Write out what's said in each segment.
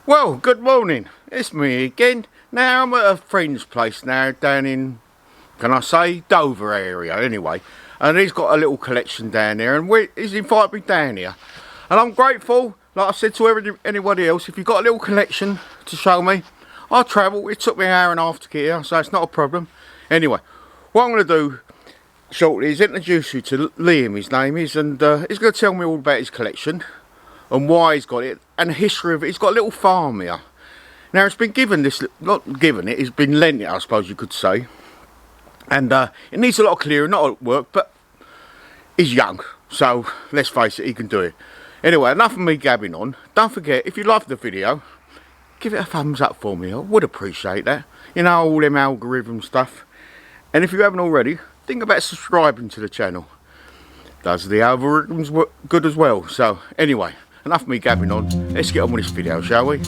Well, good morning. It's me again. Now I'm at a friend's place now down in, can I say, Dover area anyway. And he's got a little collection down there and he's invited me down here. And I'm grateful, like I said to anybody else, if you've got a little collection to show me, I'll travel. It took me an hour and a half to get here, so it's not a problem. Anyway, what I'm going to do shortly is introduce you to Liam, his name is, and he's going to tell me all about his collection and why he's got it and the history of it. He's got a little farm here. Now it's been given this, not given it, it's been lent it, I suppose you could say. And it needs a lot of clearing, not at work, but he's young, so let's face it, he can do it. Anyway, enough of me gabbing on. Don't forget, if you loved the video, give it a thumbs up for me. I would appreciate that. You know, all them algorithm stuff. And if you haven't already, think about subscribing to the channel. Does the algorithms work good as well? So anyway, enough of me gabbing on. Let's get on with this video, shall we?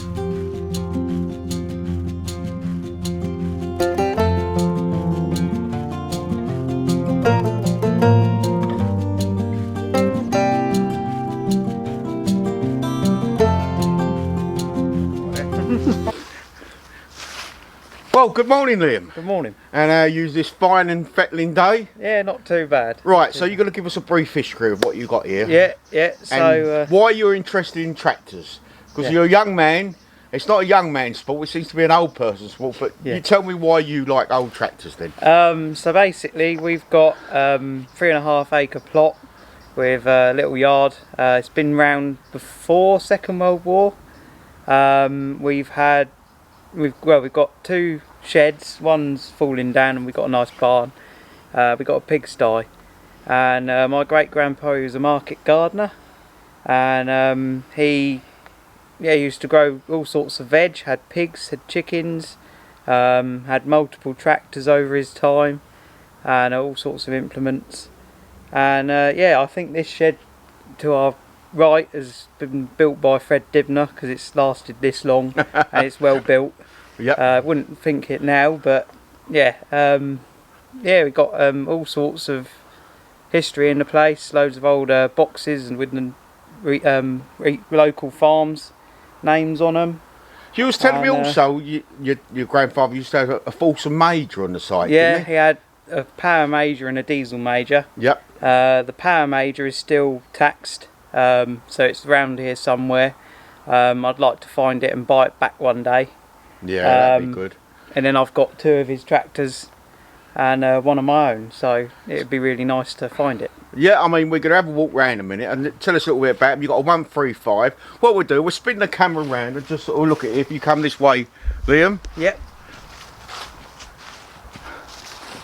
Well, good morning, Liam. Good morning. And how you this fine and fettling day? Yeah, not too bad. Right, so you're going to give us a brief history of what you got here. Yeah. So and why you're interested in tractors? Because you're a young man. It's not a young man's sport. It seems to be an old person's sport. But you tell me why you like old tractors then. So basically, we've got 3.5 acre plot with a little yard. It's been round before Second World War. We've got two sheds. One's falling down, and we've got a nice barn. We've got a pigsty, and my great grandpa was a market gardener, and he used to grow all sorts of veg. Had pigs, had chickens, had multiple tractors over his time, and all sorts of implements. And I think this shed to our right has been built by Fred Dibner because it's lasted this long and it's well built. Wouldn't think it now, but we've got all sorts of history in the place. Loads of old boxes and with local farms names on them. You was telling me also your grandfather used to have a Fulsom Major on the site. Yeah, didn't he? He had a Power Major and a Diesel Major. Yep. The Power Major is still taxed, so it's around here somewhere. I'd like to find it and buy it back one day. Yeah, that'd be good. And then I've got two of his tractors and one of my own, so it'd be really nice to find it. Yeah, I mean, we're going to have a walk round a minute and tell us a little bit about him. You've got a 135. What we'll do, we'll spin the camera around and just sort of look at it. If you come this way, Liam. Yep.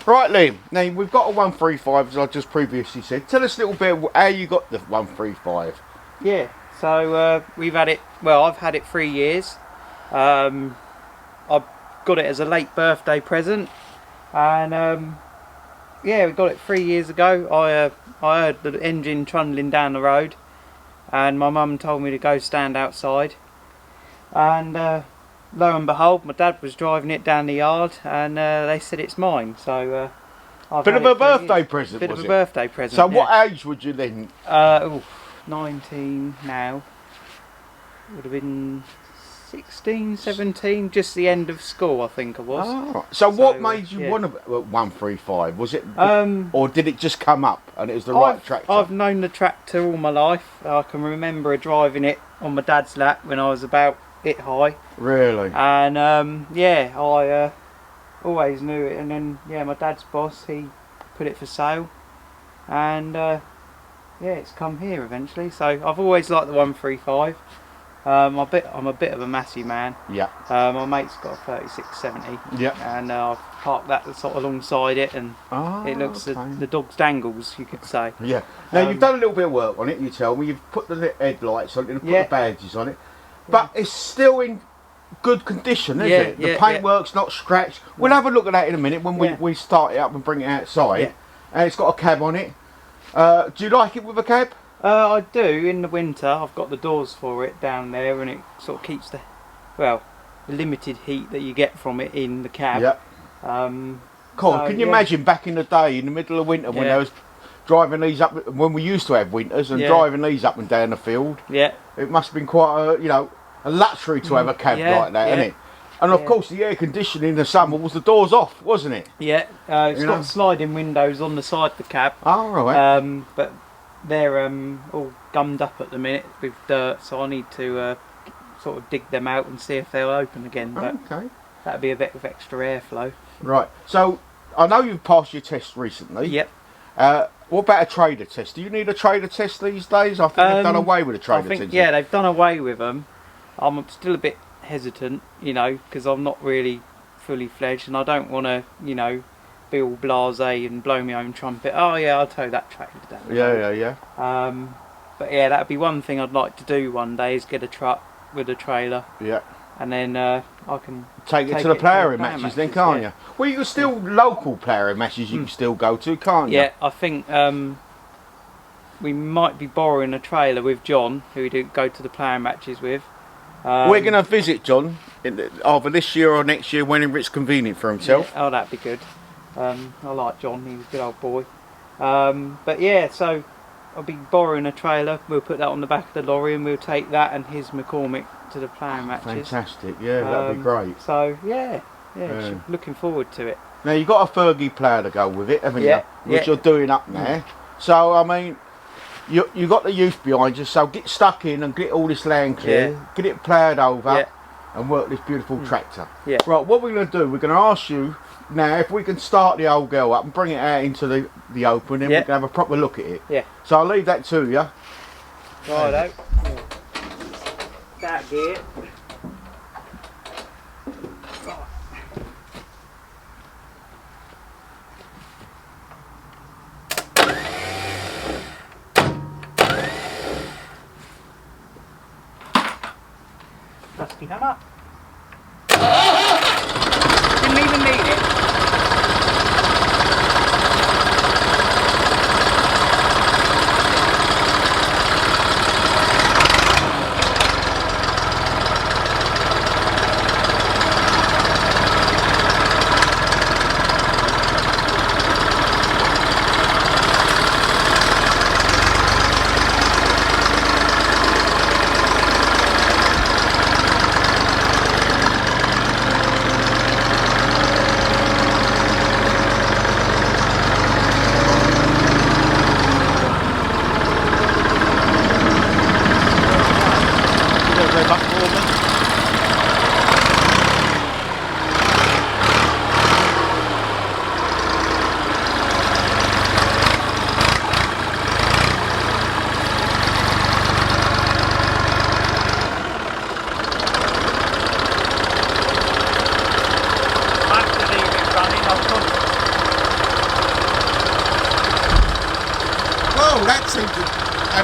Right, Liam, now we've got a 135, as I just previously said. Tell us a little bit how you got the 135. Yeah, so we've had it, I've had it 3 years. I got it as a late birthday present, and we got it 3 years ago. I heard the engine trundling down the road, and my mum told me to go stand outside, and lo and behold, my dad was driving it down the yard, and they said it's mine. So bit of a birthday present, was it? Bit of a birthday present. So what age would you then? 19 now. Would have been 16, 17, just the end of school, I think I was. Oh. So what made you want a 135? Was it, or did it just come up and it was the right tractor? I've known the tractor all my life. I can remember driving it on my dad's lap when I was about it high. Really? And I always knew it. And then my dad's boss, he put it for sale, and it's come here eventually. So I've always liked the 135. I'm a bit of a Massey man. Yeah. My mate's got a 3670. Yeah. And I've parked that sort of alongside it, and it looks the dog's dangles, you could say. Yeah. Now you've done a little bit of work on it. You tell me you've put the headlights on it and put the badges on it, but it's still in good condition, isn't it? The paintwork's not scratched. We'll have a look at that in a minute when we start it up and bring it outside. Yeah. And it's got a cab on it. Do you like it with a cab? I do. In the winter, I've got the doors for it down there, and it sort of keeps the limited heat that you get from it in the cab. Yep. Can you imagine back in the day, in the middle of winter, when there was driving these up, when we used to have winters and driving these up and down the field. Yeah. It must have been quite a, a luxury to have a cab like that, isn't it? And of course, the air conditioning in the summer was the doors off, wasn't it? Yeah, it's got sliding windows on the side of the cab. Oh, right. But they're all gummed up at the minute with dirt, so I need to sort of dig them out and see if they'll open again. But okay. That'd be a bit of extra airflow. Right. So I know you've passed your test recently. Yep. What about a trader test? Do you need a trader test these days? I think they've done away with a trader test. Yeah, they've done away with them. I'm still a bit hesitant, you know, because I'm not really fully fledged, and I don't want to, you know, be all blasé and blow my own trumpet. Oh yeah, I'll tow that tractor down. Yeah. But yeah, that'd be one thing I'd like to do one day, is get a truck with a trailer. Yeah. And then I can take it to the ploughing matches then, can't you? Well, you can still local ploughing matches you can still go to, can't you? Yeah, I think we might be borrowing a trailer with John, who we do go to the ploughing matches with. We're going to visit John either this year or next year whenever it's convenient for himself. Yeah, oh, that'd be good. I like John, he's a good old boy. But yeah, so I'll be borrowing a trailer. We'll put that on the back of the lorry and we'll take that and his McCormick to the ploughing matches. Fantastic, yeah, that'd be great. So yeah, looking forward to it. Now you've got a Fergie plough to go with it, haven't you? Which you're doing up there. So I mean, you got the youth behind you, so get stuck in and get all this land clear, get it ploughed over, and work this beautiful tractor. Yeah. Right, what we're going to do, we're going to ask you now if we can start the old girl up and bring it out into the open, and we can have a proper look at it. Yeah. So I'll leave that to you. Righto. That gear. Dusty hammer. Didn't even need it.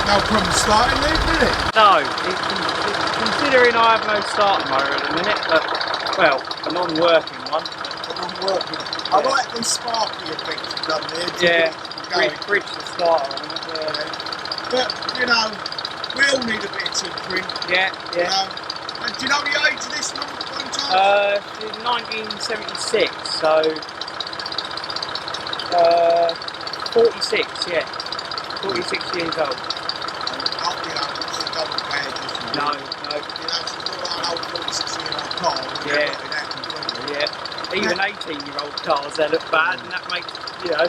No problem starting there, did it? No, considering I have no starter motor at the minute, but, well, a non-working one. A non-working. I like the sparky effect you've done there. Bridge the starter on it. But, you know, we all need a bit of tinkering. Yeah. Do you know the age of this one? 1976, so 46, 46 years old. No. Even 18-year-old cars, they look bad, and that makes, you know.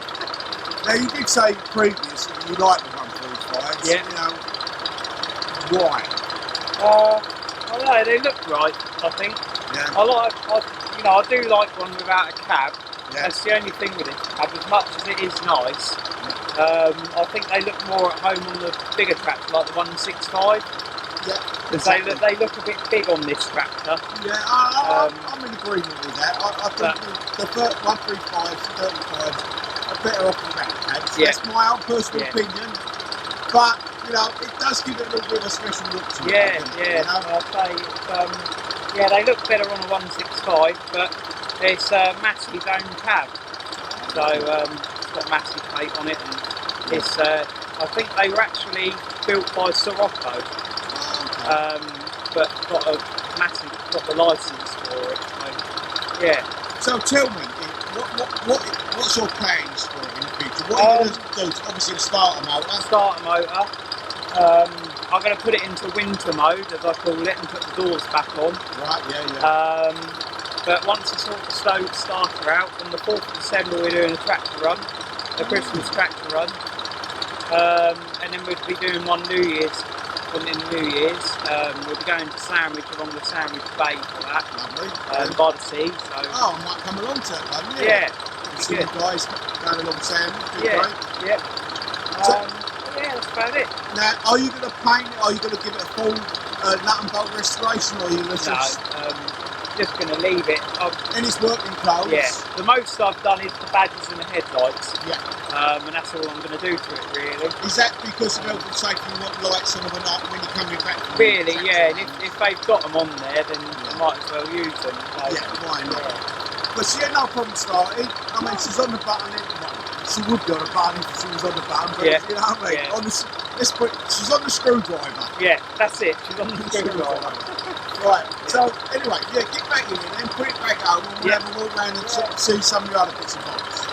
Now, you did say previous that you like the 135s. Yeah. You know, why? I don't know, they look right, I think. Yeah. I do like one without a cab. Yeah. That's the only thing with it. As much as it is nice, I think they look more at home on the bigger tractor, like the 165. Yeah, exactly. They look a bit big on this tractor. Yeah, I'm in agreement with that. I think the 135s, 35s are better off than that cabs. Yeah. That's my own personal opinion. But, you know, it does give it a little bit of a special look to it. You know? I'll say, they look better on a 165, but it's Massey's own cab. So, it's got Massey plate on it, and it's, I think they were actually built by Sirocco. But got the license for it. So, yeah. So tell me, what's your plans for it in the future? What are you going to do? Obviously, a starter motor. Starter motor. I'm going to put it into winter mode, as I call it, and put the doors back on. Right, yeah. But once I sort the stove starter out, on the 4th of December we're doing a tractor run, a Christmas tractor run. And then we'll be doing one New Year's, We'll be going to Sandwich, along the Sandwich Bay for that. Lovely. By the sea. So. Oh, I might come along to that one, yeah. See you guys going along Sandwich. Yeah, great. yeah. Yeah, that's about it. Now, are you going to paint it? Are you going to give it a full nut and bolt restoration, or are you going to just going to leave it. in its working clothes? Yeah. The most I've done is the badges and the headlights. Yeah. And that's all I'm going to do to it, really. Is that because of health and safety? You want lights on them when you're coming back? Really, yeah. And if they've got them on there, then I might as well use them. So, yeah, why not? Yeah. But she had no problem starting. I mean, she's on the button. She would be on the button if she was on the button, but you know what I mean? Yeah. She's on the screwdriver. Yeah, that's it. She's on the screwdriver. Right, so anyway, yeah, get back in it and put it back out and we'll have a walk around and see some of the other bits and bobs.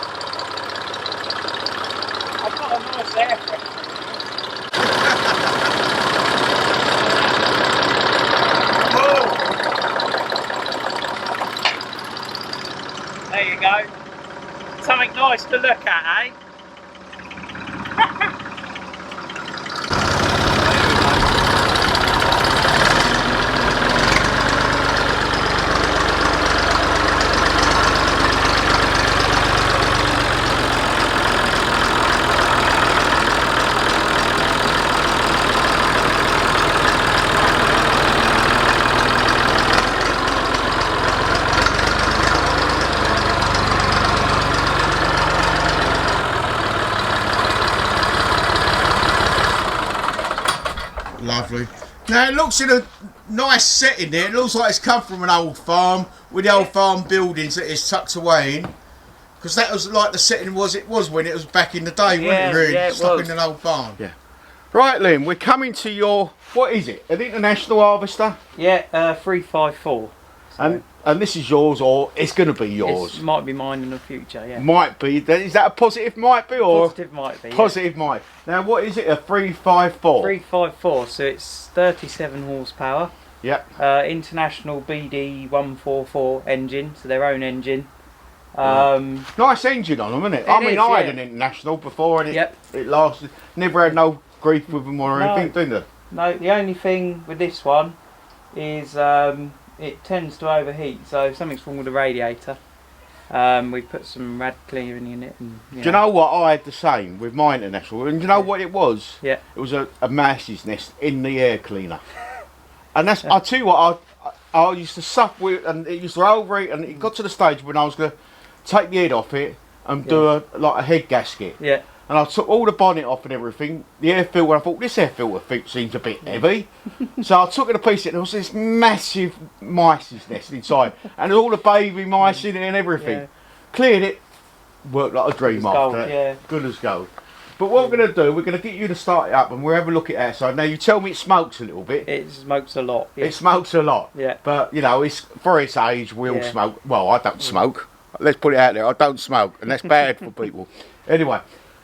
I've got a nice air pressure. There you go. Something nice to look at, eh? Lovely. Now it looks in a nice setting there. It looks like it's come from an old farm with the old farm buildings that it's tucked away in. Because that was like the setting it was when it was back in the day, wasn't it? Really, yeah, stuck in an old farm. Yeah. Right, Liam, we're coming to your, what is it? An international harvester? Yeah, 354. So. And this is yours, or it's going to be yours? It might be mine in the future, yeah. Might be. Is that a positive might be, or? Positive might be, positive might. Now, what is it, a 354? 354, so it's 37 horsepower. Yep. International BD 144 engine, so their own engine. Nice engine on them, isn't it? I had an international before, and it lasted. Never had no grief with them or anything, didn't it? No, the only thing with this one is it tends to overheat, so if something's wrong with the radiator, we put some rad cleaning in it. And, Do you know what? I had the same with my international, and do you know what it was? Yeah. It was a Massey's nest in the air cleaner, and that's. I tell you what, I used to suffer with, and it used to overheat, and it got to the stage when I was going to take the head off it and do a head gasket. Yeah. And I took all the bonnet off and everything, the air filter, I thought, this air filter seems a bit heavy. So I took it to pieces, and there was this massive mice's nest inside, and all the baby mice in it and everything. Yeah. Cleared it, worked like a dream after that. Yeah. Good as gold. But what we're going to do, we're going to get you to start it up, and we'll have a look at outside. Now, you tell me it smokes a little bit. It smokes a lot. Yeah. It smokes a lot. Yeah. But, you know, it's for its age, we'll smoke. Well, I don't smoke. Let's put it out there, I don't smoke, and that's bad for people. Anyway.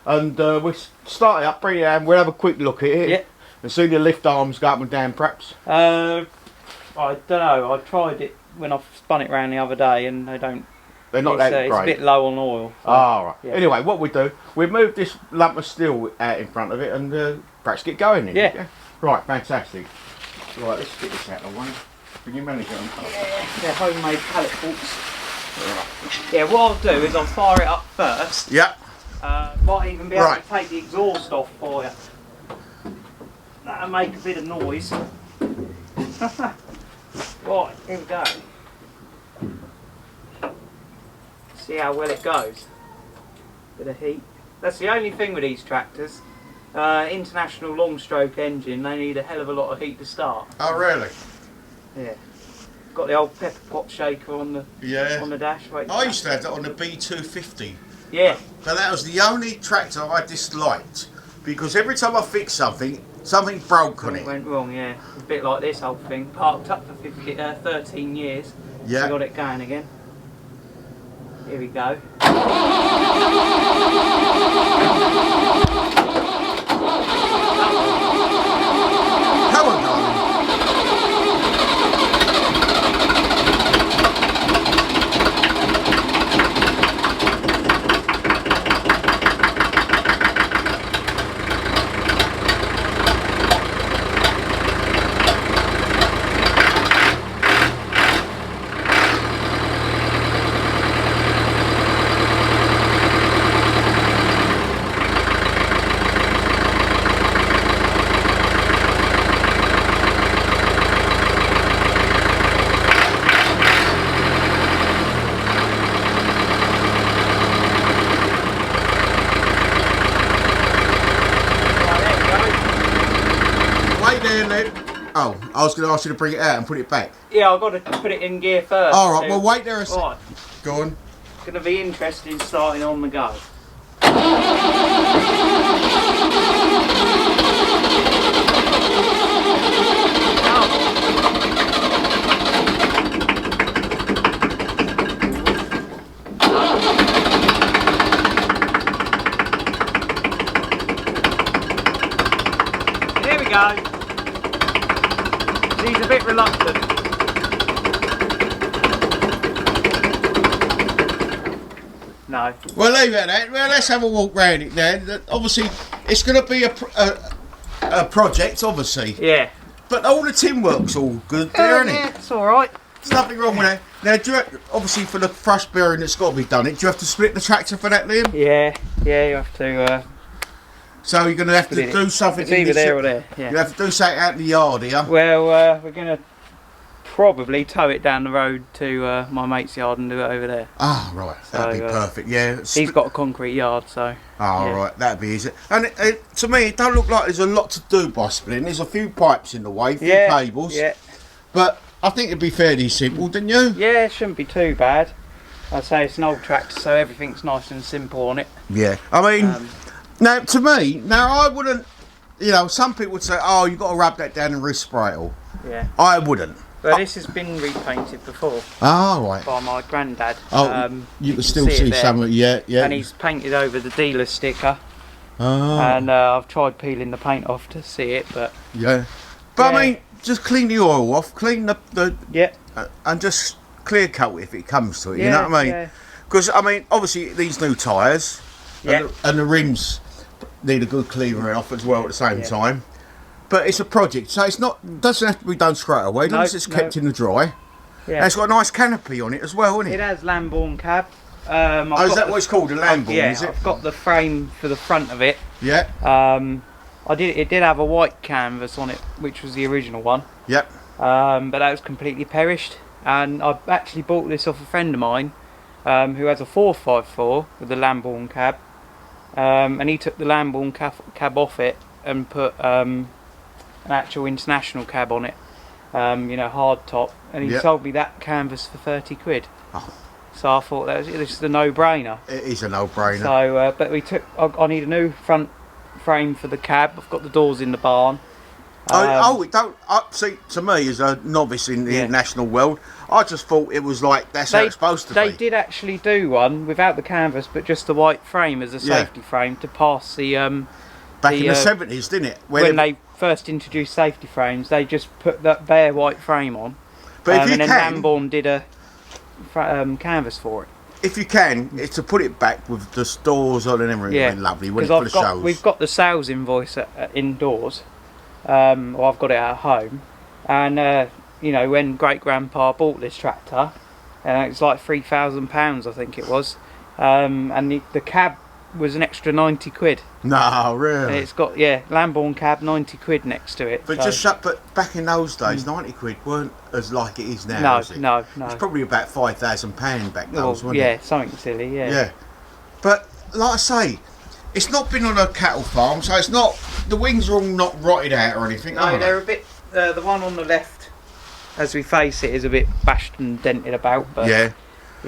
And we'll start it up, bring it down, we'll have a quick look at it and see the lift arms go up and down perhaps. I don't know, I tried it when I spun it round the other day and they're not that great. It's a bit low on oil. So, right. Yeah. Anyway, what we do, we move this lump of steel out in front of it and perhaps get going in it. Yeah. Right, fantastic. Right, let's get this out of the way. Can you manage it on top? They're homemade pallet forks. Right. Yeah, what I'll do is I'll fire it up first. Yeah. Might even be able to take the exhaust off for you. That'll make a bit of noise. Right, here we go. See how well it goes. Bit of heat. That's the only thing with these tractors. International long stroke engine, they need a hell of a lot of heat to start. Oh really? Yeah. Got the old pepper pot shaker on the dash. Wait, I used to have that on the B250. Yeah. But that was the only tractor I disliked, because every time I fixed something broke on it. Went wrong, yeah. It's a bit like this whole thing. Parked up for 13 years. Yeah. I got it going again. Here we go. Oh, I was going to ask you to bring it out and put it back. Yeah, I've got to put it in gear first. Alright, well wait there a second. Right. Go on. It's going to be interesting starting on the go. Here we go. He's a bit reluctant. No. Well, leave it at that. Well, let's have a walk round it now. Obviously, it's going to be a project, obviously. Yeah. But all the tin work's all good there, isn't Yeah, it? it's alright. There's nothing wrong with that. Now, obviously, for the thrust bearing that's got to be done, do you have to split the tractor for that, Liam? Yeah, you have to. So you're going to have to do something. It's either there or there. Yeah. You have to do something out in the yard here. Well, we're going to probably tow it down the road to my mate's yard and do it over there. Ah, right. That'd be perfect. Yeah. He's got a concrete yard, so. Oh, yeah. Right. That'd be easy. And to me, it don't look like there's a lot to do by splitting. There's a few pipes in the way, a few cables. Yeah. But I think it'd be fairly simple, didn't you? Yeah, it shouldn't be too bad. I'd say it's an old tractor, so everything's nice and simple on it. Yeah. I mean, now to me, I wouldn't. You know, some people would say, "Oh, you've got to rub that down and respray it all." Yeah. I wouldn't. But this has been repainted before. Oh, right. By my granddad. Oh, you can still see some of it, yeah. And he's painted over the dealer sticker. Oh. And I've tried peeling the paint off to see it, but. Yeah. But I mean, just clean the oil off, clean the and just clear coat if it comes to it. You know what I mean? Yeah. Because I mean, obviously these new tyres and the rims need a good cleaning off as well at the same time. But it's a project, so it's not doesn't have to be done straight away. As long as it's kept in the dry. Yeah. And it's got a nice canopy on it as well, isn't it? It has Lamborn cab. Is that what it's called, a Lamborn? Is it? I've got the frame for the front of it. Yeah. It did have a white canvas on it, which was the original one. Yep. But that was completely perished, and I actually bought this off a friend of mine, who has a 454 with the Lamborn cab, and he took the Lamborn cab off it and put an actual international cab on it, hard top, and he sold me that canvas for 30 quid. Oh. So I thought this is a no-brainer. It is a no-brainer. So, but I need a new front frame for the cab. I've got the doors in the barn. See, to me as a novice in the international world, I just thought it was like how it's supposed to be. They did actually do one without the canvas, but just the white frame as a safety frame to pass the. Back in the 70s, didn't it? When they first introduced safety frames, they just put that bare white frame on. But and then Lamborn did a canvas for it. If you can, it's to put it back with the stores on and everything, lovely. Because we've got the sales invoice indoors. I've got it at home, and when Great Grandpa bought this tractor, it's like £3,000, I think it was, and the cab was an extra 90 quid. No, really? And it's got Lamborn cab, 90 quid next to it. But but back in those days, 90 quid weren't as like it is now. No, was it? no. It's probably about £5,000 back those, wasn't it? Yeah, something silly. Yeah. But like I say, it's not been on a cattle farm, so it's not. The wings are all not rotted out or anything. No, they're a bit. The one on the left, as we face it, is a bit bashed and dented about. But we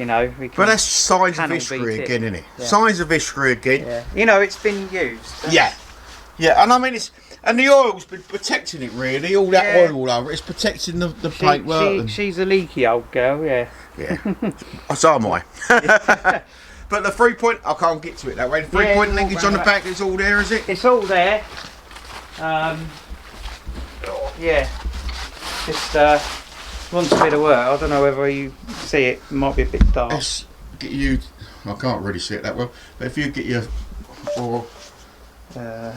can. But that's signs of history again, isn't it? Yeah. Signs of history again. Yeah. It's been used. Yeah, and I mean and the oil's been protecting it really. All that oil all over it's protecting the paintwork. She's a leaky old girl. Yeah. So am I. But the 3-point, I can't get to it that way. The 3-point linkage on the back is all there, is it? It's all there. Just wants a bit of work. I don't know whether you see it. It might be a bit dark. Let's get you. I can't really see it that well. But if you get your torch, there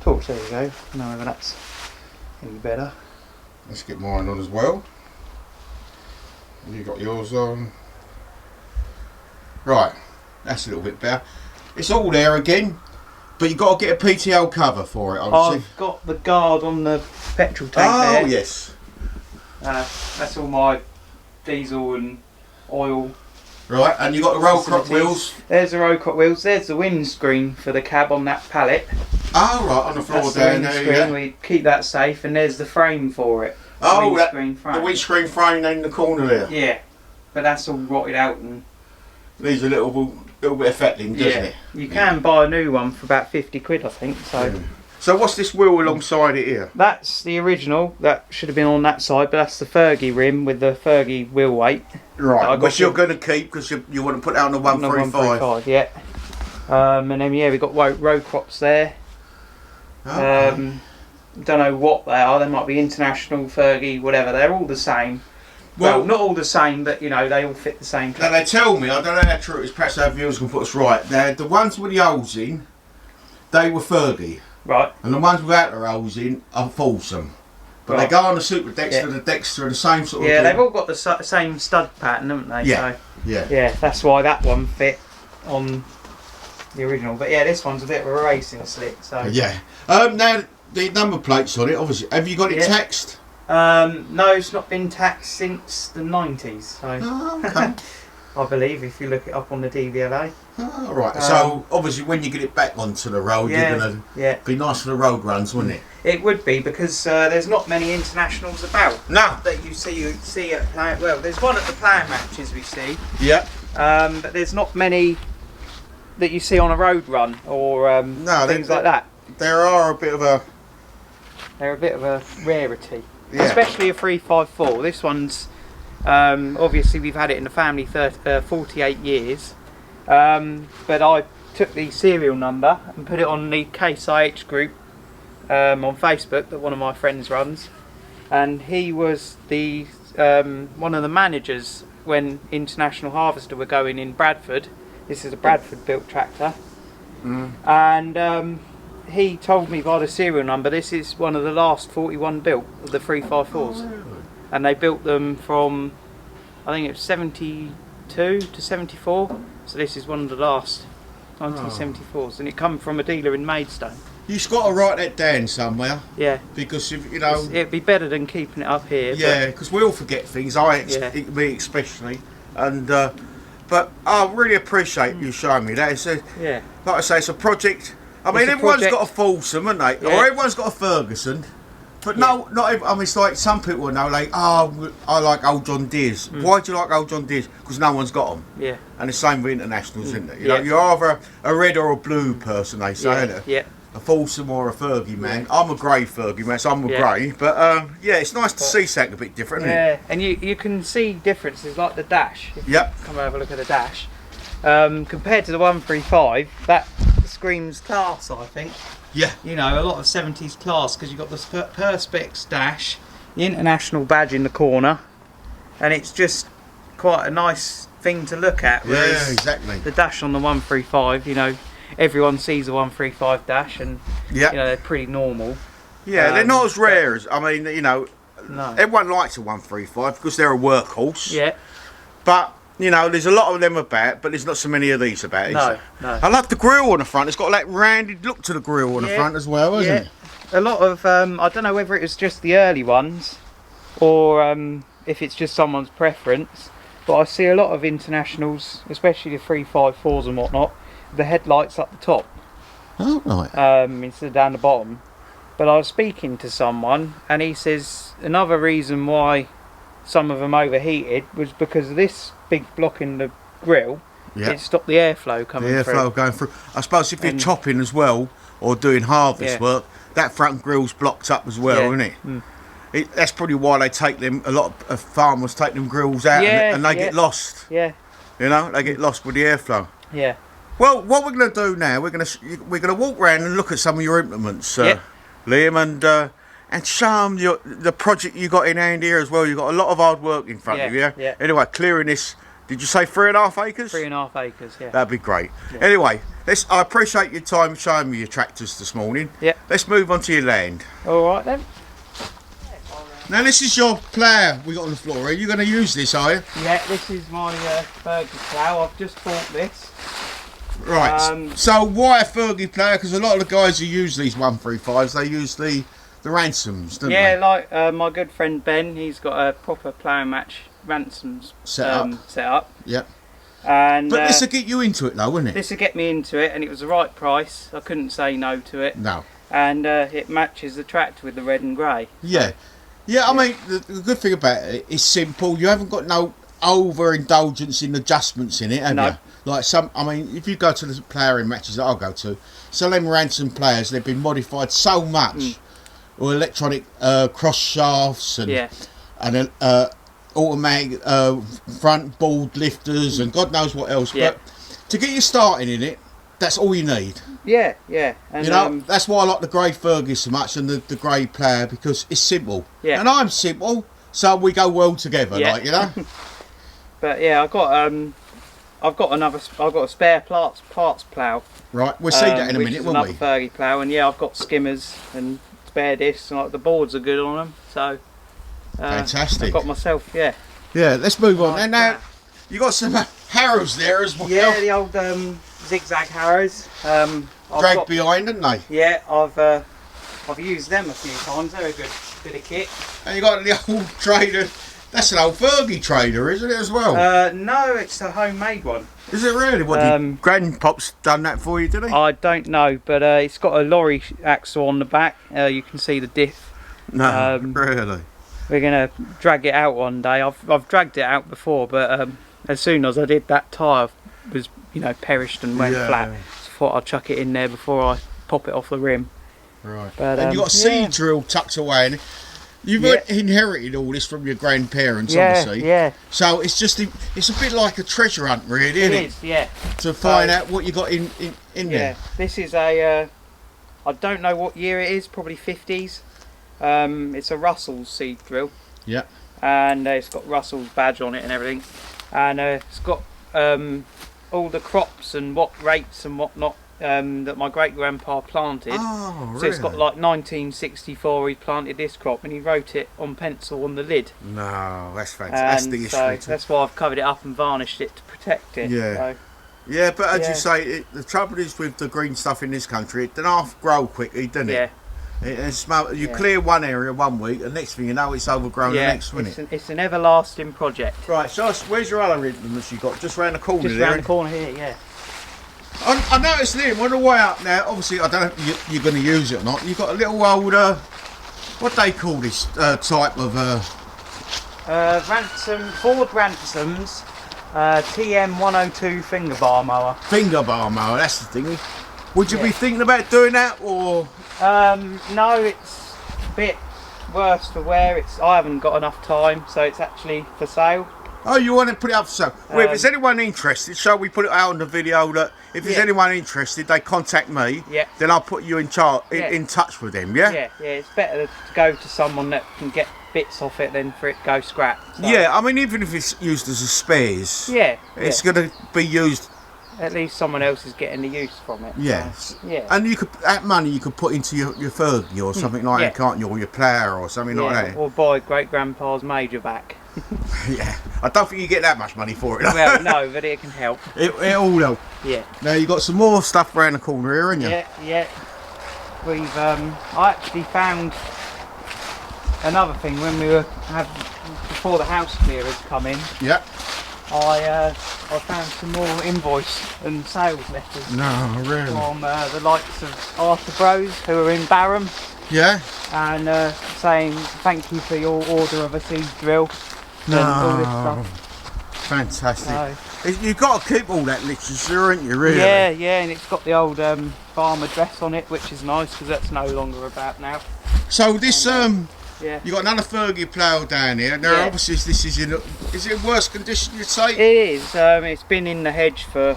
you go. I don't know whether that's any better. Let's get mine on as well. You got yours on. Right, that's a little bit better. It's all there again, but you've got to get a PTO cover for it, obviously. I've got the guard on the petrol tank there. Oh, yes. That's all my diesel and oil Right, and you got the roll crop wheels. There's the roll crop wheels. There's the windscreen for the cab on that pallet. Oh, right, on the floor That's down the there. windscreen. Yeah. We keep that safe, and there's the frame for it. Oh, windscreen frame. the windscreen frame in the corner there. Yeah, but that's all rotted out and. Needs a little bit of fettling, doesn't it? You can buy a new one for about 50 quid, I think. So. Yeah. So what's this wheel alongside it here? That's the original. That should have been on that side, but that's the Fergie rim with the Fergie wheel weight. Right, which you're going to keep because you want to put that on the 135. Yeah. And then yeah, we've got row crops there. Okay. Don't know what they are. They might be international, Fergie, whatever. They're all the same. Well, not all the same, but you know they all fit the same. Now they tell me, I don't know how true it is. Perhaps our viewers can put us right. Now the ones with the holes in, they were Fergie. Right. And the ones without the holes in are Fulsome. But they go on the Super Dexter, the Dexter, and the same sort of Yeah, thing. they've all got the same stud pattern, haven't they? Yeah. So, yeah. Yeah, that's why that one fit on the original. But yeah, this one's a bit of a racing slick. So. Yeah. Now the number plates on it, obviously. Have you got it taxed? No, it's not been taxed since the 90s. So. Oh, okay. I believe if you look it up on the DVLA. Oh, right. So obviously when you get it back onto the road, you're going to be nice for the road runs, wouldn't it? It would be because there's not many internationals about. No. That you see at playing. Well, there's one at the playing matches we see. Yeah. But there's not many that you see on a road run or things like that. There are a bit of a. They're a bit of a rarity, Yeah. especially a 354. This one's obviously we've had it in the family 48 years, but I took the serial number and put it on the Case IH group on Facebook that one of my friends runs, and he was the one of the managers when International Harvester were going in Bradford. This is a Bradford built tractor, and he told me by the serial number this is one of the last 41 built of the 354s. Oh, really? And they built them from, I think it was 72 to 74. So this is one of the last 1974s, and it come from a dealer in Maidstone. You've got to write that down somewhere. Yeah. Because if you know, it'd be better than keeping it up here. Yeah, because we all forget things. Me especially, and but I really appreciate you showing me that. It's a, like I say, it's a project. I mean, everyone's got a Fulsome, haven't they? Yeah. Or everyone's got a Ferguson. But no, not every, I mean, it's like some people know, like, oh, I like old John Deere's. Why do you like old John Deere's? Because no one's got them. Yeah. And the same with internationals, isn't it? You know, you're either a red or a blue person, they say, isn't it? Yeah. A Fulsome or a Fergie man. I'm a grey Fergie man, so I'm a grey. But yeah, it's nice to see something a bit different, isn't it? Yeah, and you can see differences like the dash. If you come over and look at the dash. Compared to the 135, that screams class, I think. Yeah. You know, a lot of 70s class because you've got the Perspex dash, the international badge in the corner, and it's just quite a nice thing to look at. Yeah, exactly. The dash on the 135, you know, everyone sees the 135 dash and you know, they're pretty normal. Yeah, they're not as rare as, I mean, you know, everyone likes a 135 because they're a workhorse. Yeah. But you know, there's a lot of them about, but there's not so many of these about, is there? No. I love the grille on the front. It's got that rounded look to the grille on the front as well, hasn't it? A lot of, I don't know whether it was just the early ones or if it's just someone's preference, but I see a lot of internationals, especially the 354s and whatnot, the headlights up the top. Oh, right. Instead of down the bottom. But I was speaking to someone and he says another reason why some of them overheated was because of this big block in the grille. It stopped the airflow coming through. The airflow going through. I suppose if you're chopping as well or doing harvest work, that front grille's blocked up as well, isn't it? That's probably why they take them. A lot of farmers take them grills out and they get lost. Yeah. You know, they get lost with the airflow. Yeah. Well, what we're going to do now, we're going to walk around and look at some of your implements, Liam, and show them the project you got in hand here as well. You've got a lot of hard work in front of you, yeah? Anyway, clearing this, did you say 3.5 acres? 3.5 acres, yeah. That'd be great. Yeah. Anyway, I appreciate your time showing me your tractors this morning. Yeah. Let's move on to your land. All right then. Now this is your plough we got on the floor. Are you going to use this, are you? Yeah, this is my Fergie plough. I've just bought this. Right, so why a Fergie plough? Because a lot of the guys who use these 135s, they use the ransoms, don't they? Yeah, like my good friend Ben, he's got a proper plough match ransoms set up. Yep. And But this will get you into it though, wouldn't it? this will get me into it, and it was the right price. I couldn't say no to it. No. And it matches the tractor with the red and grey. Yeah. Yeah, I mean, the good thing about it is simple. You haven't got no overindulgence in adjustments in it, have you? Like I mean, if you go to the ploughing matches that I go to, some of them ransom players, they've been modified so much. Or electronic cross shafts and automatic front board lifters and God knows what else. But to get you started in it, that's all you need. Yeah, yeah. And, you know, that's why I like the grey Fergie so much and the grey plough, because it's simple. Yeah. And I'm simple, so we go well together, like, you know. But yeah, I've got a spare parts plough. Right, we'll see that in a minute, won't we? Another Fergie plough, and yeah, I've got skimmers and spare discs, and like the boards are good on them. So fantastic. I've got myself, yeah. Yeah, let's move on. And now you got some harrows there as well. Yeah, the old zigzag harrows. Dragged behind, didn't they? Yeah, I've used them a few times. They're a good bit of kit. And you got the old trader. That's an old Fergie trader, isn't it, as well? No, it's a homemade one. Is it really? What, did Grandpop's done that for you, did he? I don't know, but it's got a lorry axle on the back. You can see the diff. No, really? We're going to drag it out one day. I've dragged it out before, but as soon as I did, that tyre was, perished and went flat. So I thought I'd chuck it in there before I pop it off the rim. Right. But, and you got a seed drill tucked away in it. You've inherited all this from your grandparents, obviously. Yeah. So it's a bit like a treasure hunt, really, isn't it? It is, yeah. To find out what you got in there. Yeah. This is I don't know what year it is. Probably 50s. It's a Russell's seed drill. Yeah. And it's got Russell's badge on it and everything. And it's got all the crops and what rates and whatnot that my great grandpa planted. Oh, really? So it's got like 1964 he planted this crop, and he wrote it on pencil on the lid. No, that's fantastic. So that's why I've covered it up and varnished it to protect it. Yeah. So, yeah, but as you say, the trouble is with the green stuff in this country, it doesn't grow quickly, doesn't it? Yeah. You clear one area one week, and next thing you know, it's overgrown the next minute. It's an everlasting project. Right, so where's your other implements you got? Just round the corner there? Just round the corner here, yeah. I noticed Liam, on the way up now, obviously I don't know if you're going to use it or not, you've got a little old, what they call this type of... Ford Ransom's TM102 finger bar mower. Finger bar mower, that's the thing. Would you be thinking about doing that, or...? No, it's a bit worse for wear. I haven't got enough time, so it's actually for sale. Oh, you want to put it up for sale? Well, if there's anyone interested, shall we put it out on the video that if there's anyone interested, they contact me, then I'll put you in touch with them, yeah? Yeah, it's better to go to someone that can get bits off it than for it to go scrap. So. Yeah, I mean, even if it's used as a spares, it's going to be used... At least someone else is getting the use from it. Yes. So, yeah. And that money you could put into your Fergie or something like that, can't you? Or your plough or something like that. Or buy great grandpa's major back. Yeah. I don't think you get that much money for it. Well, no, but it can help. It all helps. Yeah. Now you've got some more stuff around the corner here, haven't you? Yeah. We've I actually found another thing when we were before the house clearers come in. Yeah. I found some more invoice and sales letters. No, really? From the likes of Arthur Bros, who are in Barham. Yeah. And saying thank you for your order of a seed drill. And all this stuff. Fantastic. You've got to keep all that literature, haven't you, really? Yeah, and it's got the old farm address on it, which is nice because that's no longer about now. So this you got another Fergie plough down here. Now, obviously, this is it in worse condition, you'd say? It is. It's been in the hedge for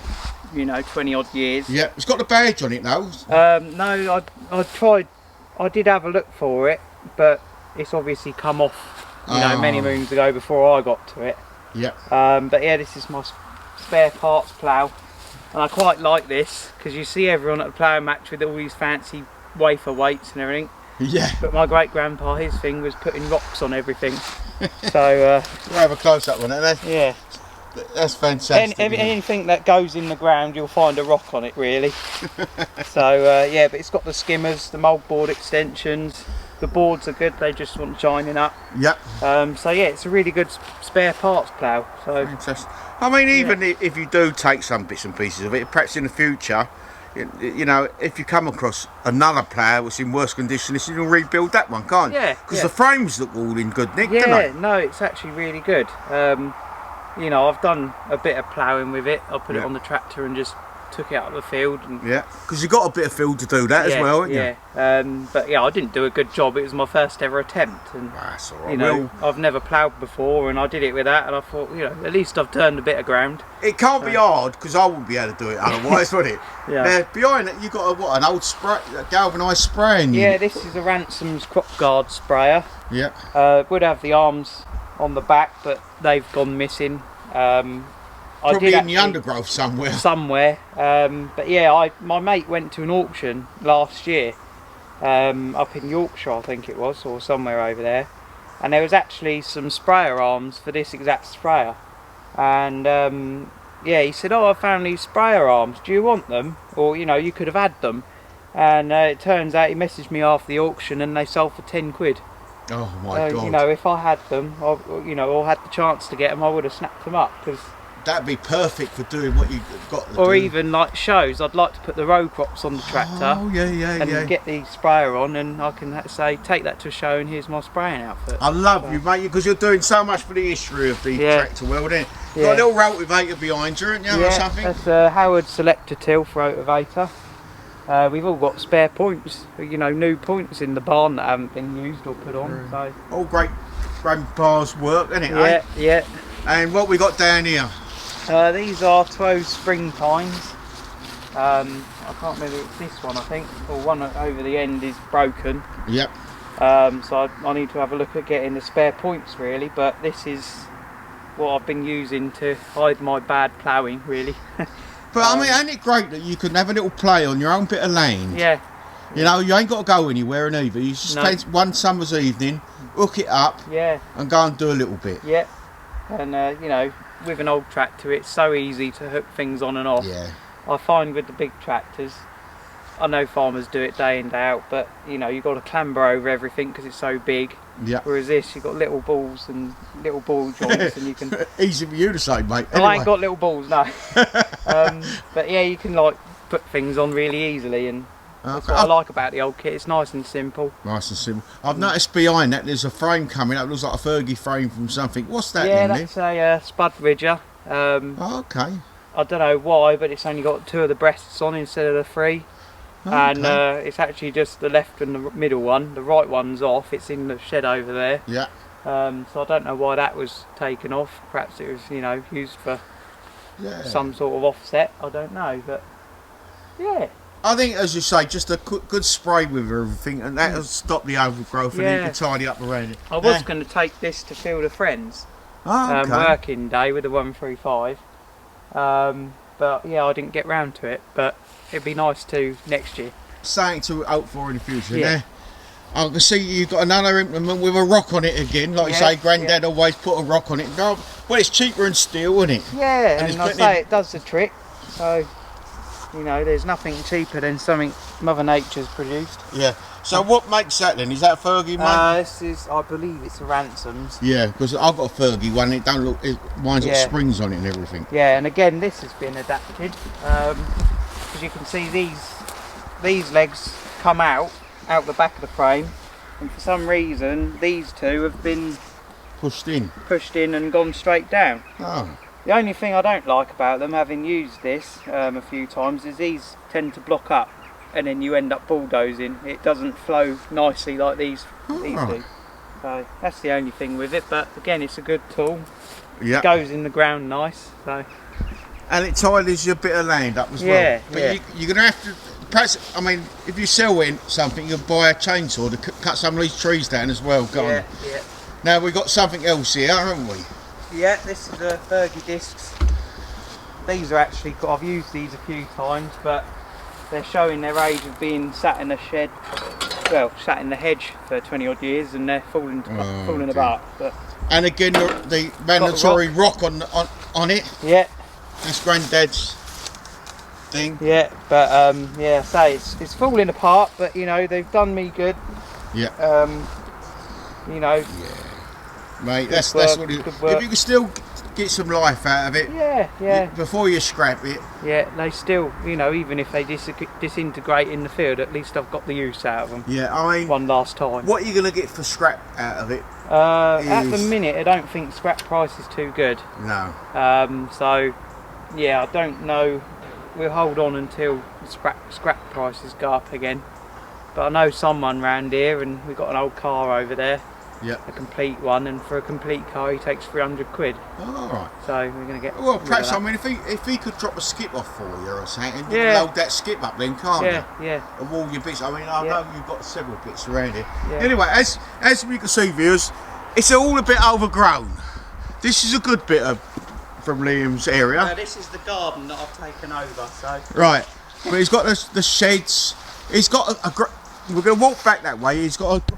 20 odd years. Yeah, it's got the badge on it though. No, I tried. I did have a look for it, but it's obviously come off. Many moons ago before I got to it. Yeah. But yeah, this is my spare parts plough, and I quite like this because you see everyone at the ploughing match with all these fancy wafer weights and everything. Yeah. But my great grandpa, his thing was putting rocks on everything. So. We'll have a close up on it. Yeah. That's fantastic. Anything that goes in the ground, you'll find a rock on it, really. So but it's got the skimmers, the mouldboard extensions, the boards are good, they just want joining up. Yep. So yeah, it's a really good spare parts plough. So Fantastic. I mean, even if you do take some bits and pieces of it, perhaps in the future, you know, if you come across another plough which is in worse condition, you can rebuild that one, can't you? Yeah. Because the frames look all in good nick, don't Yeah, they? no, it's actually really good. You know, I've done a bit of ploughing with it. I put it on the tractor and just took it out of the field. And yeah, because you've got a bit of field to do that as well, haven't you? Yeah. But yeah, I didn't do a good job. It was my first ever attempt, and That's all right. you know, I've never ploughed before, and I did it with that, and I thought, you know, at least I've turned a bit of ground. It can't be hard, because I wouldn't be able to do it otherwise, would it? Yeah. Now, behind it, you've got an old spray, galvanised spraying Yeah, unit. this is a Ransom's crop guard sprayer. Yeah. Would have the arms on the back, but they've gone missing. Probably in the undergrowth somewhere. But yeah, my mate went to an auction last year up in Yorkshire, I think it was, or somewhere over there, and there was actually some sprayer arms for this exact sprayer, and yeah, he said, oh, I found these sprayer arms, do you want them? Or, you know, you could have had them. And it turns out he messaged me after the auction and they sold for 10 quid. Oh my God. You know, if I had them, or had the chance to get them, I would have snapped them up. Cause that'd be perfect for doing what you've got to do. Or even like shows, I'd like to put the row crops on the tractor. Oh, yeah, and get the sprayer on, and I can say, take that to a show and here's my spraying outfit. I love you, mate, because you're doing so much for the history of the tractor world, isn't it? You've got a little rotavator behind you, haven't you, or something? That's a Howard Selector Tilth rotavator. We've all got spare points, you know, new points in the barn that haven't been used or put on. So all great grandpa's work, isn't it? Yeah, yeah. And what we got down here? These are 12 spring tines. I can't remember, it's this one I think, or one over the end is broken. Yep. So I need to have a look at getting the spare points really, but this is what I've been using to hide my bad ploughing really. But I mean, ain't it great that you can have a little play on your own bit of land? Yeah. You know, you ain't got to go anywhere in either. You just spend one summer's evening, hook it up, and go and do a little bit. Yeah. And you know, with an old tractor, it's so easy to hook things on and off. Yeah. I find with the big tractors, I know farmers do it day in day out, but you know, you've got to clamber over everything because it's so big. Yeah. Whereas this, you've got little balls and little ball joints, and you can. Easy for you to say, mate. Anyway. I ain't got little balls, no. But yeah, you can like put things on really easily, and that's what I like about the old kit. It's nice and simple. Nice and simple. I've noticed behind that there's a frame coming up. It looks like a Fergie frame from something. What's that? Yeah, that's a Spud Ridger. Okay. I don't know why, but it's only got 2 of the breasts on instead of the 3. And it's actually just the left and the middle one. The right one's off. It's in the shed over there. Yeah. So I don't know why that was taken off. Perhaps it was, you know, used for some sort of offset. I don't know, but yeah. I think, as you say, just a good spray with everything, and that'll stop the overgrowth, and you can tidy up around it. I was going to take this to Field of Friends, working day with the 135, but yeah, I didn't get round to it. But it'd be nice to next year. Something to hope for in the future. Yeah. I can see you've got another implement with a rock on it again. Like you say, Grandad always put a rock on it. Well, it's cheaper than steel, isn't it? Yeah, and I say it does the trick. So, you know, there's nothing cheaper than something Mother Nature's produced. Yeah. So what makes that then? Is that a Fergie, mate? This is, I believe it's a Ransom's. Yeah, because I've got a Fergie one. It don't look. Mine's got springs on it and everything. Yeah, and again, this has been adapted. As you can see, these legs come out the back of the frame, and for some reason these 2 have been pushed in and gone straight down. Oh. The only thing I don't like about them, having used this a few times, is these tend to block up, and then you end up bulldozing. It doesn't flow nicely like these do. So that's the only thing with it. But again, it's a good tool. Yeah. It goes in the ground nice. So. And it tidies your bit of land up as well. But you're going to have to, perhaps, I mean, if you sell something, you'll buy a chainsaw to cut some of these trees down as well. Yeah. Now we've got something else here, haven't we? Yeah, this is the Fergie discs. These are actually, I've used these a few times, but they're showing their age of being sat in a shed, well, sat in the hedge for 20 odd years, and they're falling apart. But and again, the mandatory rock on it. Yeah. That's Granddad's thing. Yeah, but say it's falling apart, but you know, they've done me good. Yeah. You know. Yeah. Mate, that's work, what it, good work. if you can still get some life out of it. Yeah. Before you scrap it. Yeah, they still, you know, even if they disintegrate in the field, at least I've got the use out of them. Yeah, I mean, one last time. What are you going to get for scrap out of it? At the minute, I don't think scrap price is too good. No. So, yeah, I don't know. We'll hold on until scrap prices go up again. But I know someone round here, and we've got an old car over there. Yep. A complete one, and for a complete car he takes 300 quid. Oh, all right. So we're going to get. Well, perhaps, I mean, if he could drop a skip off for you or something, you Yeah. can load that skip up then, can't you? Yeah. Of all your bits. I mean, I know you've got several bits around here. Yeah. Anyway, as you can see, viewers, it's all a bit overgrown. This is a good bit from Liam's area. Now, this is the garden that I've taken over. So. Right, but he's got the sheds. He's got we're going to walk back that way. He's got a.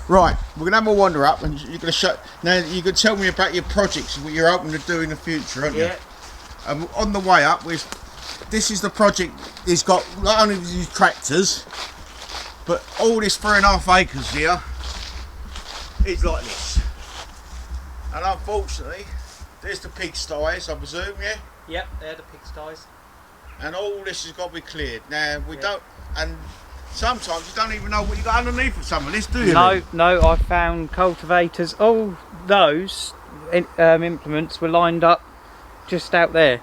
Right, we're going to have a wander up, and you're going to show. Now, you can tell me about your projects and what you're hoping to do in the future, aren't you? Yeah. And on the way up, this is the project. He's got not only these tractors, but all this 3.5 acres here is like this. And unfortunately, there's the pigsties, I presume, yeah? Yep, they're the pigsties. And all this has got to be cleared. Now, we don't. And sometimes you don't even know what you got underneath of some of this, do you? No, I found cultivators. All those implements were lined up just out there,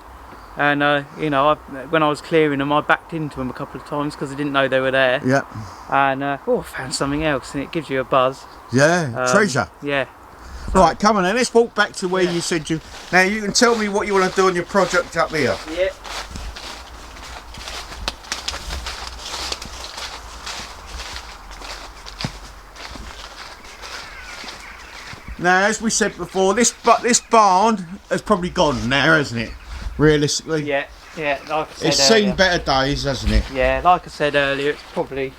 and you know, when I was clearing them, I backed into them a couple of times because I didn't know they were there. Yeah. And I found something else, and it gives you a buzz. Yeah, treasure. Yeah. Right, come on then. Let's walk back to where you said you. Now you can tell me what you want to do on your project up here. Yeah. Now, as we said before, this barn has probably gone now, hasn't it? Realistically. Yeah. Like I said it's earlier. seen better days, hasn't it? Yeah, like I said earlier, it's probably,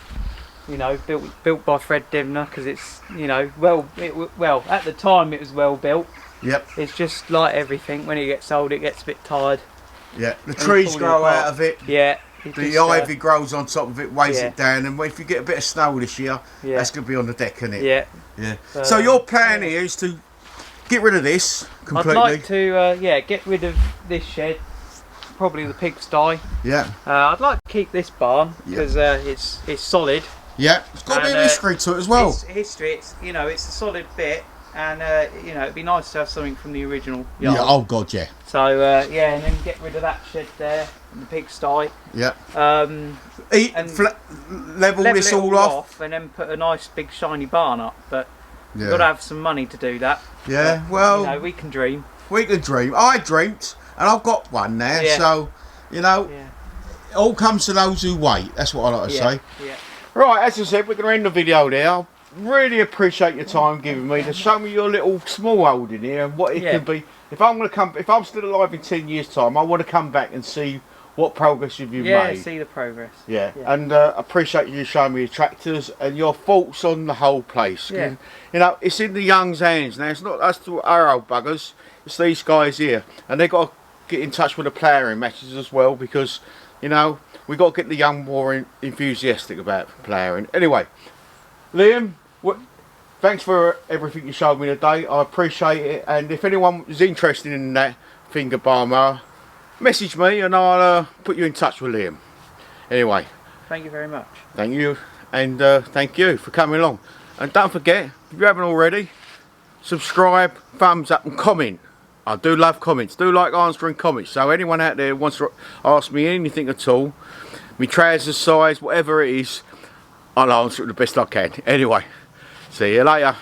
you know, built by Fred Dimner because it's, you know, well at the time it was well built. Yep. It's just like everything. When it gets old, it gets a bit tired. Yeah. The trees grow out of it. Yeah. The ivy grows on top of it, weighs it down, and if you get a bit of snow this year, that's going to be on the deck, isn't it? Yeah. Yeah. So your plan here is to get rid of this completely. I'd like to, get rid of this shed, probably the pigsty. Yeah. I'd like to keep this barn because it's solid. Yeah. It's got a bit of history to it as well. It's history. It's, you know, it's a solid bit, and you know, it'd be nice to have something from the original yard. Yeah. Oh God, yeah. So and then get rid of that shed there and the pigsty. Yeah. Level this all off, and then put a nice big shiny barn up. But you've got to have some money to do that. Yeah. But, well, you know, we can dream. We can dream. I dreamt, and I've got one now. Yeah. So, you know, it all comes to those who wait. That's what I like to say. Yeah. Right, as I said, we're going to end the video there. I really appreciate your time giving me to show me your little small holding here and what it can be. If I'm still alive in 10 years' time, I want to come back and see what progress you've made. Yeah, see the progress. Yeah. And appreciate you showing me your tractors and your thoughts on the whole place. Yeah. You know, it's in the young's hands now. It's not us to our old buggers. It's these guys here, and they've got to get in touch with the ploughing matches as well because, you know, we've got to get the young more enthusiastic about ploughing. Anyway, Liam, thanks for everything you showed me today. I appreciate it. And if anyone is interested in that finger bar mower, message me and I'll put you in touch with Liam. Anyway. Thank you very much. Thank you. And thank you for coming along. And don't forget, if you haven't already, subscribe, thumbs up and comment. I do love comments. Do like answering comments. So anyone out there who wants to ask me anything at all, my trousers size, whatever it is, I'll answer it the best I can. Anyway, see you later.